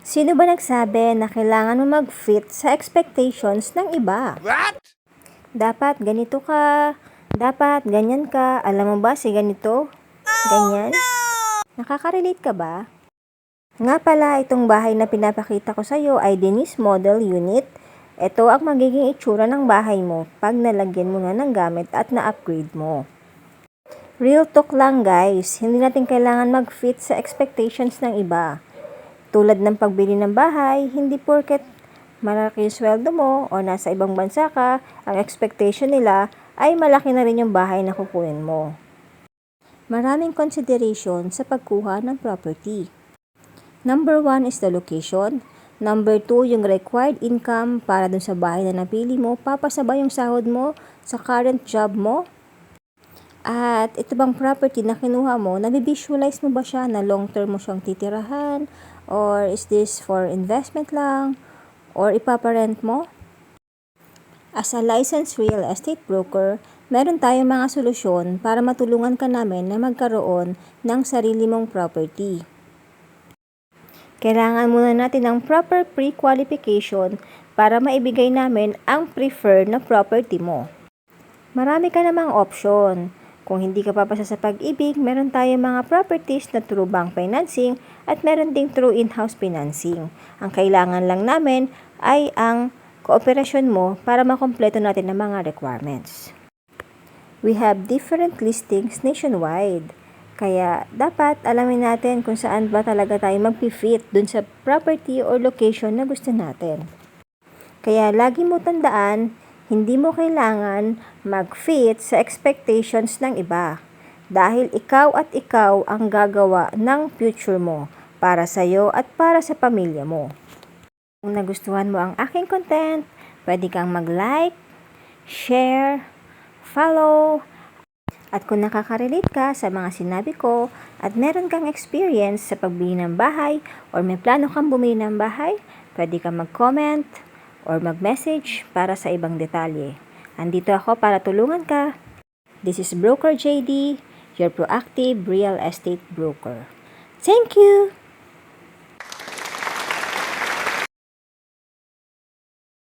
Sino ba nagsabi na kailangan mo mag-fit sa expectations ng iba? What? Dapat ganito ka, dapat ganyan ka, alam mo ba si ganito? Ganyan? Nakaka-relate ka ba? Nga pala, itong bahay na pinapakita ko sa'yo ay Denise Model Unit. Ito ang magiging itsura ng bahay mo pag nalagyan mo na ng gamit at na-upgrade mo. Real talk lang guys, hindi natin kailangan mag-fit sa expectations ng iba. Tulad ng pagbili ng bahay, hindi porket malaki yung sweldo mo o nasa ibang bansa ka, ang expectation nila ay malaki na rin yung bahay na kukunin mo. Maraming consideration sa pagkuha ng property. Number 1 is the location. Number 2, yung required income para dun sa bahay na napili mo, papasabay yung sahod mo sa current job mo. At ito bang property na kinuha mo, nabivisualize mo ba siya na long term mo siyang titirahan? Or is this for investment lang? Or ipaparent mo? As a licensed real estate broker, meron tayong mga solusyon para matulungan ka namin na magkaroon ng sarili mong property. Kailangan muna natin ng proper pre-qualification para maibigay namin ang preferred na property mo. Marami ka namang option. Kung hindi ka papasa sa pag-ibig, meron tayong mga properties na through bank financing at meron ding through in-house financing. Ang kailangan lang namin ay ang kooperasyon mo para makompleto natin ang mga requirements. We have different listings nationwide. Kaya dapat alamin natin kung saan ba talaga tayo mag-fit dun sa property or location na gusto natin. Kaya lagi mo tandaan, hindi mo kailangan mag-fit sa expectations ng iba. Dahil ikaw at ikaw ang gagawa ng future mo para sa'yo at para sa pamilya mo. Kung nagustuhan mo ang aking content, pwede kang mag-like, share, follow, at kung nakaka-relate ka sa mga sinabi ko at meron kang experience sa pagbili ng bahay or may plano kang bumili ng bahay, pwede kang mag-comment or mag-message para sa ibang detalye. Andito ako para tulungan ka. This is Broker JD, your proactive real estate broker. Thank you!